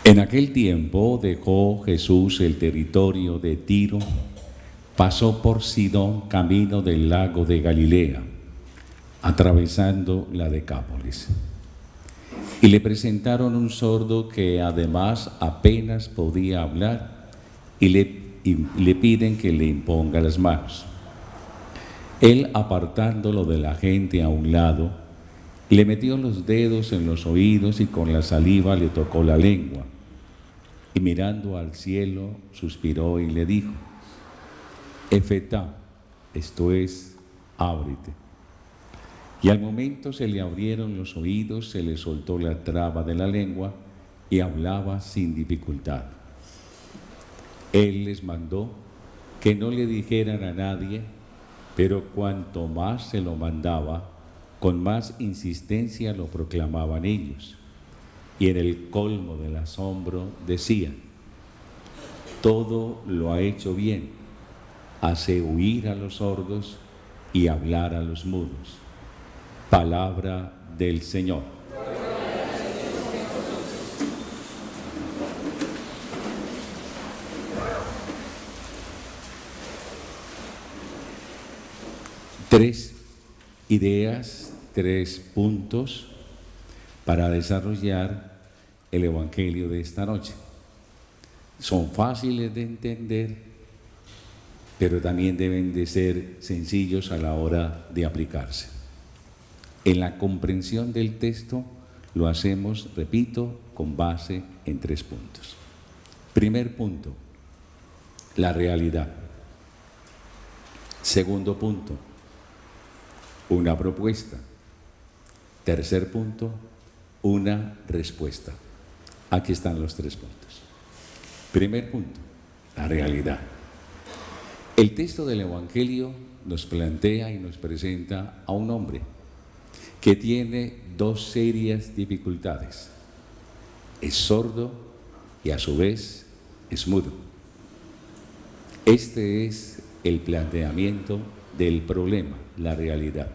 En aquel tiempo dejó Jesús el territorio de Tiro, pasó por Sidón camino del lago de Galilea, atravesando la Decápolis. Y le presentaron un sordo que además apenas podía hablar y le piden que le imponga las manos. Él, apartándolo de la gente a un lado, le metió los dedos en los oídos y con la saliva le tocó la lengua. Y mirando al cielo, suspiró y le dijo: Efetá, esto es, ábrete. Y al momento se le abrieron los oídos, se le soltó la traba de la lengua y hablaba sin dificultad. Él les mandó que no le dijeran a nadie, pero cuanto más se lo mandaba, con más insistencia lo proclamaban ellos. Y en el colmo del asombro decían: todo lo ha hecho bien, hace huir a los sordos y hablar a los mudos. Palabra del Señor. Tres ideas, 3 puntos para desarrollar el Evangelio de esta noche. Son fáciles de entender, pero también deben de ser sencillos a la hora de aplicarse. En la comprensión del texto lo hacemos, repito, con base en 3 puntos. Primer punto, la realidad. Segundo punto, una propuesta. Tercer punto, una respuesta. Aquí están los 3 puntos. Primer punto, la realidad. El texto del Evangelio nos plantea y nos presenta a un hombre que tiene 2 serias dificultades. Es sordo y a su vez es mudo. Este es el planteamiento del problema, la realidad.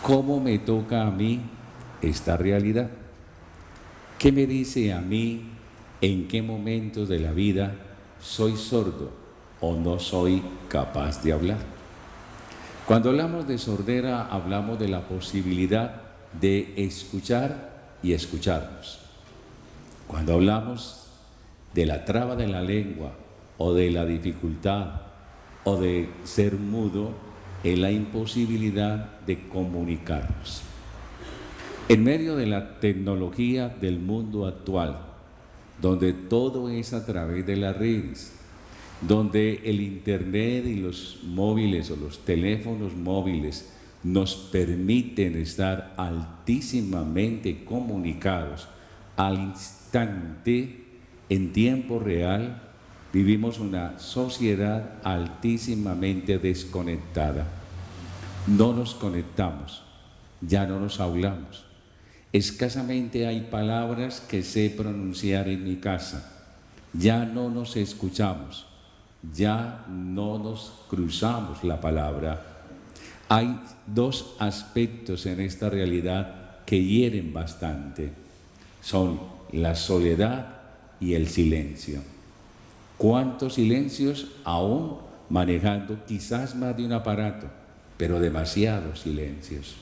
¿Cómo me toca a mí esta realidad? ¿Qué me dice a mí en qué momentos de la vida soy sordo o no soy capaz de hablar? Cuando hablamos de sordera, hablamos de la posibilidad de escuchar y escucharnos. Cuando hablamos de la traba de la lengua o de la dificultad o de ser mudo, es la imposibilidad de comunicarnos. En medio de la tecnología del mundo actual, donde todo es a través de las redes, donde el internet y los móviles o los teléfonos móviles nos permiten estar altísimamente comunicados al instante, en tiempo real, vivimos una sociedad altísimamente desconectada. No nos conectamos, ya no nos hablamos. Escasamente hay palabras que sé pronunciar en mi casa. Ya no nos escuchamos, ya no nos cruzamos la palabra. Hay 2 aspectos en esta realidad que hieren bastante. Son la soledad y el silencio. ¿Cuántos silencios aún manejando quizás más de un aparato, pero demasiados silencios?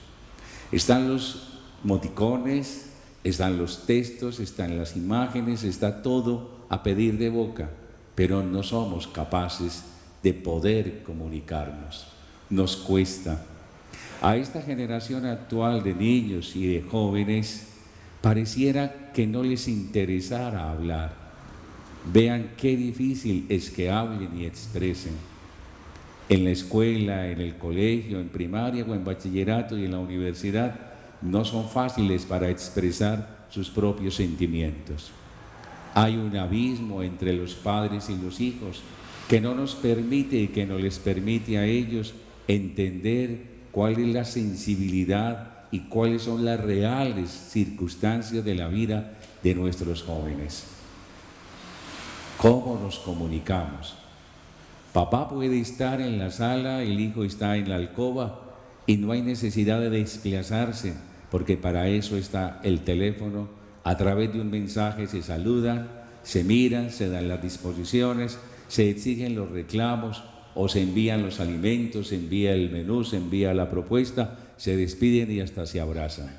Están los emoticones, están los textos, están las imágenes, está todo a pedir de boca, pero no somos capaces de poder comunicarnos. Nos cuesta. A esta generación actual de niños y de jóvenes pareciera que no les interesara hablar. Vean qué difícil es que hablen y expresen. En la escuela, en el colegio, en primaria o en bachillerato y en la universidad no son fáciles para expresar sus propios sentimientos. Hay un abismo entre los padres y los hijos que no nos permite y que no les permite a ellos entender cuál es la sensibilidad y cuáles son las reales circunstancias de la vida de nuestros jóvenes. ¿Cómo nos comunicamos? Papá puede estar en la sala, el hijo está en la alcoba y no hay necesidad de desplazarse, porque para eso está el teléfono A través de un mensaje se saludan, se miran, se dan las disposiciones, se exigen los reclamos o se envían los alimentos, se envía el menú, se envía la propuesta, se despiden y hasta se abrazan.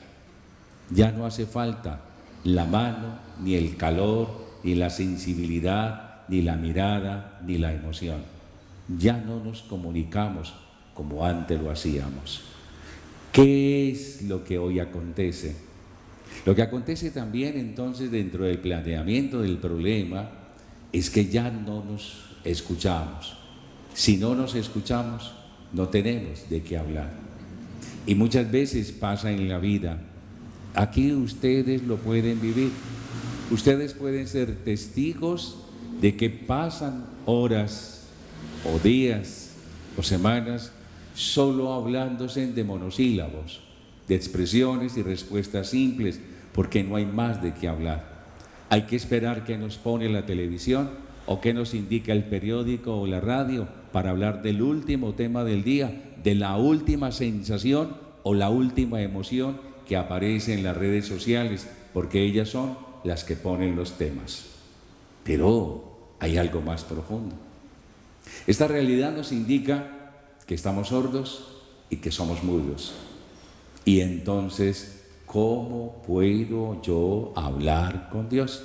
Ya no hace falta la mano, ni el calor, ni la sensibilidad, ni la mirada, ni la emoción. Ya no nos comunicamos como antes lo hacíamos. ¿Qué es lo que hoy acontece? Lo que acontece también entonces dentro del planteamiento del problema es que ya no nos escuchamos. Si no nos escuchamos, no tenemos de qué hablar. Y muchas veces pasa en la vida. Aquí ustedes lo pueden vivir. Ustedes pueden ser testigos de que pasan horas o días o semanas solo hablándose de monosílabos, de expresiones y respuestas simples, porque no hay más de qué hablar. Hay que esperar que nos pone la televisión o que nos indica el periódico o la radio para hablar del último tema del día, de la última sensación o la última emoción que aparece en las redes sociales, porque ellas son las que ponen los temas. Pero hay algo más profundo. Esta realidad nos indica que estamos sordos y que somos mudos. Y entonces, ¿cómo puedo yo hablar con Dios?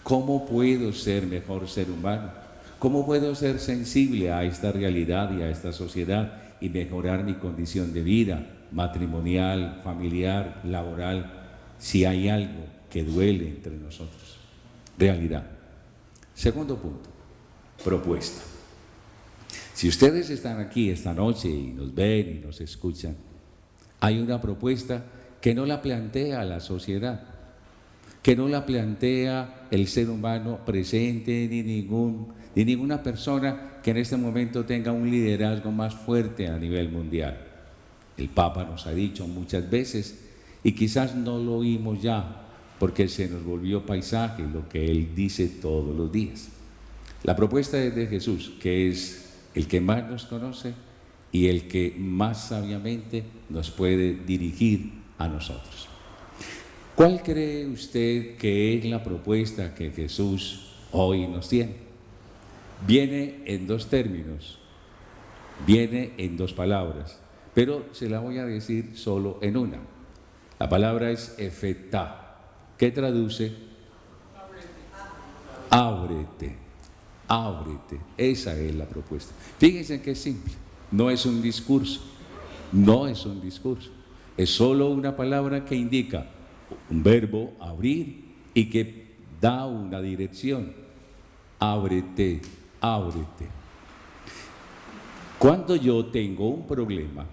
¿Cómo puedo ser mejor ser humano? ¿Cómo puedo ser sensible a esta realidad y a esta sociedad y mejorar mi condición de vida matrimonial, familiar, laboral, si hay algo que duele entre nosotros? Realidad. Segundo punto, propuesta. Si ustedes están aquí esta noche y nos ven y nos escuchan, hay una propuesta que no la plantea la sociedad, que no la plantea el ser humano presente ni ninguna persona que en este momento tenga un liderazgo más fuerte a nivel mundial. El Papa nos ha dicho muchas veces, y quizás no lo oímos ya, porque se nos volvió paisaje lo que Él dice todos los días. La propuesta es de Jesús, que es el que más nos conoce y el que más sabiamente nos puede dirigir a nosotros. ¿Cuál cree usted que es la propuesta que Jesús hoy nos tiene? Viene en dos términos, viene en dos palabras, pero se la voy a decir solo en una. La palabra es efetá, que traduce ábrete, ábrete. Esa es la propuesta. Fíjense que es simple, no es un discurso, no es un discurso, es solo una palabra que indica un verbo, abrir, y que da una dirección. Ábrete, ábrete. Cuando yo tengo un problema,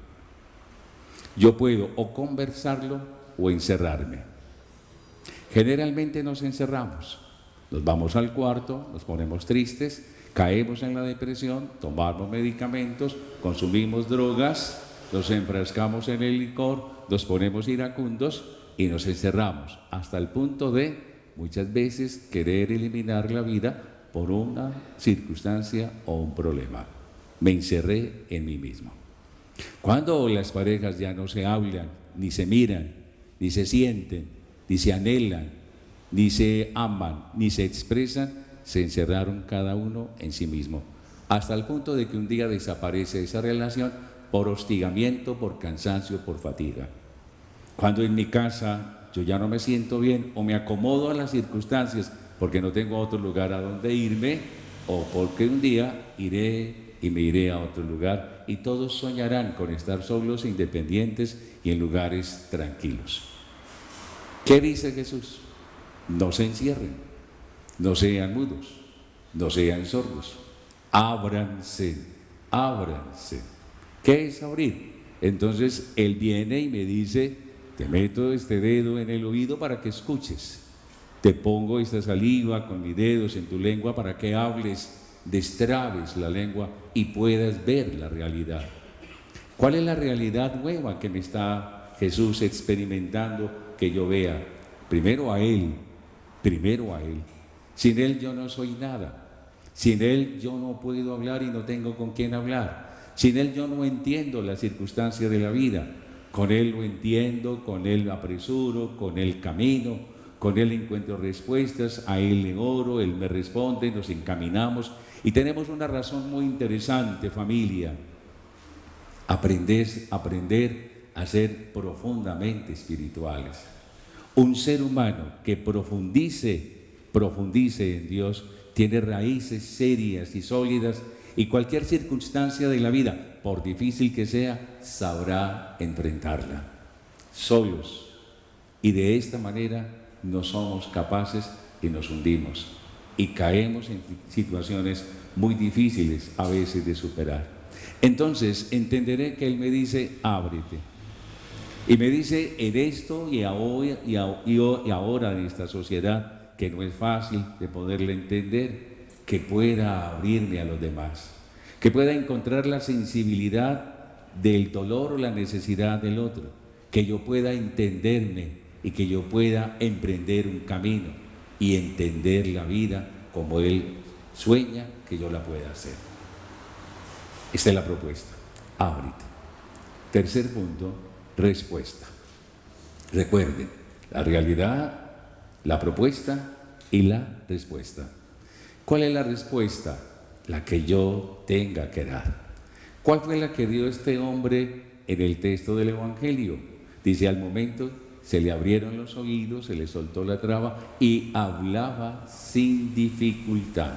yo puedo o conversarlo o encerrarme. Generalmente nos encerramos, nos vamos al cuarto, nos ponemos tristes, caemos en la depresión, tomamos medicamentos, consumimos drogas, nos enfrascamos en el licor, nos ponemos iracundos y nos encerramos hasta el punto de muchas veces querer eliminar la vida por una circunstancia o un problema. Me encerré en mí mismo. Cuando las parejas ya no se hablan, ni se miran, ni se sienten, ni se anhelan, ni se aman, ni se expresan, se encerraron cada uno en sí mismo, hasta el punto de que un día desaparece esa relación por hostigamiento, por cansancio, por fatiga. Cuando en mi casa yo ya no me siento bien o me acomodo a las circunstancias porque no tengo otro lugar a donde irme, o porque un día iré y me iré a otro lugar, y todos soñarán con estar solos, independientes y en lugares tranquilos. ¿Qué dice Jesús? No se encierren, no sean mudos, no sean sordos, ábranse, ábranse. ¿Qué es abrir? Entonces Él viene y me dice: te meto este dedo en el oído para que escuches, te pongo esta saliva con mis dedos en tu lengua para que hables, destrabes la lengua y puedas ver la realidad. ¿Cuál es la realidad nueva que me está Jesús experimentando que yo vea? Primero a Él, primero a Él. Sin Él yo no soy nada. Sin Él yo no puedo hablar y no tengo con quién hablar. Sin Él yo no entiendo la circunstancia de la vida. Con Él lo entiendo, con Él lo apresuro, con Él camino, con Él encuentro respuestas, a Él le oro, Él me responde, nos encaminamos y tenemos una razón muy interesante, familia. Aprender a ser profundamente espirituales. Un ser humano que profundice en Dios, tiene raíces serias y sólidas y cualquier circunstancia de la vida, por difícil que sea, sabrá enfrentarla. Solos. Y de esta manera no somos capaces y nos hundimos y caemos en situaciones muy difíciles a veces de superar. Entonces entenderé que Él me dice, ábrete. Y me dice en esto y ahora en esta sociedad, que no es fácil de poderle entender, que pueda abrirme a los demás, que pueda encontrar la sensibilidad del dolor o la necesidad del otro, que yo pueda entenderme y que yo pueda emprender un camino y entender la vida como Él sueña que yo la pueda hacer. Esta es la propuesta, ábrete. Tercer punto, respuesta. Recuerden, la realidad, la propuesta y la respuesta. ¿Cuál es la respuesta? La que yo tenga que dar. ¿Cuál fue la que dio este hombre en el texto del Evangelio? Dice, al momento se le abrieron los oídos, se le soltó la traba y hablaba sin dificultad.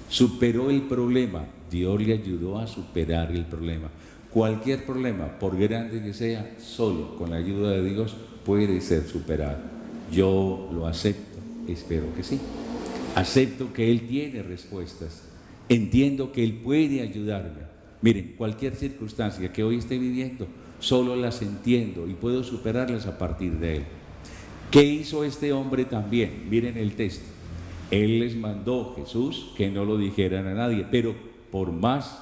Superó el problema. Dios le ayudó a superar el problema. Cualquier problema, por grande que sea, solo con la ayuda de Dios puede ser superado. Yo lo acepto, espero que sí. Acepto que Él tiene respuestas. Entiendo que Él puede ayudarme. Miren, cualquier circunstancia que hoy esté viviendo, solo las entiendo y puedo superarlas a partir de Él. ¿Qué hizo este hombre también? Miren el texto. Él les mandó, Jesús, que no lo dijeran a nadie, pero por más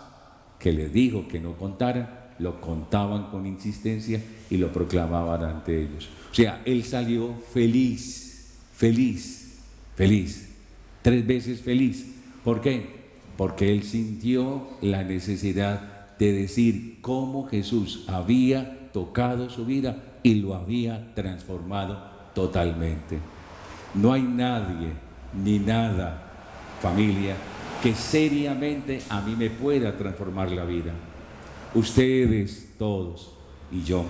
que les dijo que no contaran, lo contaban con insistencia y lo proclamaban ante ellos. O sea, Él salió feliz, feliz, feliz, 3 veces feliz. ¿Por qué? Porque Él sintió la necesidad de decir cómo Jesús había tocado su vida y lo había transformado totalmente. No hay nadie ni nada, familia, que seriamente a mí me pueda transformar la vida. Ustedes todos y yo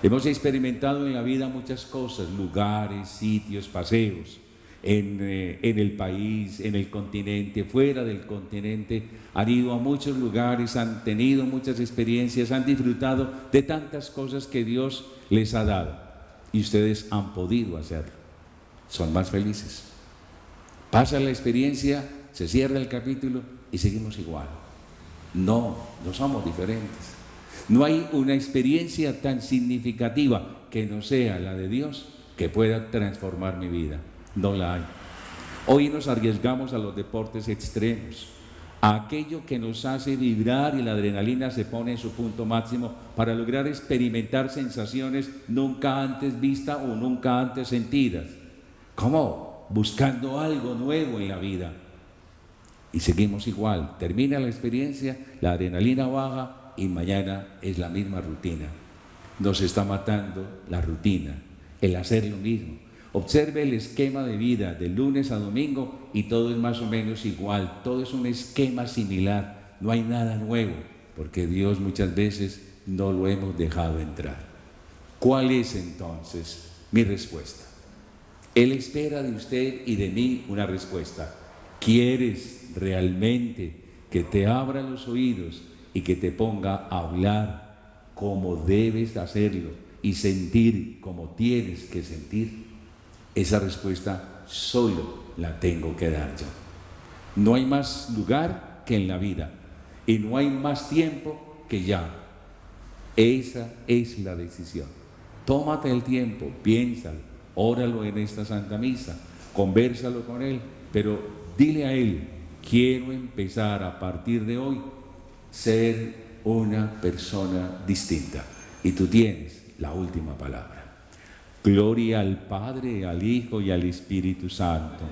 hemos experimentado en la vida muchas cosas, lugares, sitios, paseos, en el país, en el continente, fuera del continente, han ido a muchos lugares, han tenido muchas experiencias, han disfrutado de tantas cosas que Dios les ha dado y ustedes han podido hacerlo. Son más felices. Pasa la experiencia, se cierra el capítulo y seguimos igual. No somos diferentes. No hay una experiencia tan significativa que no sea la de Dios que pueda transformar mi vida. No la hay. Hoy nos arriesgamos a los deportes extremos, a aquello que nos hace vibrar y la adrenalina se pone en su punto máximo para lograr experimentar sensaciones nunca antes vistas o nunca antes sentidas. ¿Cómo? Buscando algo nuevo en la vida. Y seguimos igual. Termina la experiencia, la adrenalina baja y mañana es la misma rutina. Nos está matando la rutina, el hacer lo mismo. Observe el esquema de vida de lunes a domingo y todo es más o menos igual. Todo es un esquema similar. No hay nada nuevo porque Dios muchas veces no lo hemos dejado entrar. ¿Cuál es entonces mi respuesta? Él espera de usted y de mí una respuesta. ¿Quieres realmente que te abra los oídos y que te ponga a hablar como debes hacerlo y sentir como tienes que sentir? Esa respuesta solo la tengo que dar yo. No hay más lugar que en la vida y no hay más tiempo que ya. Esa es la decisión. Tómate el tiempo, piénsalo, óralo en esta Santa Misa, convérsalo con Él, pero dile a Él, quiero empezar a partir de hoy ser una persona distinta. Y tú tienes la última palabra. Gloria al Padre, al Hijo y al Espíritu Santo.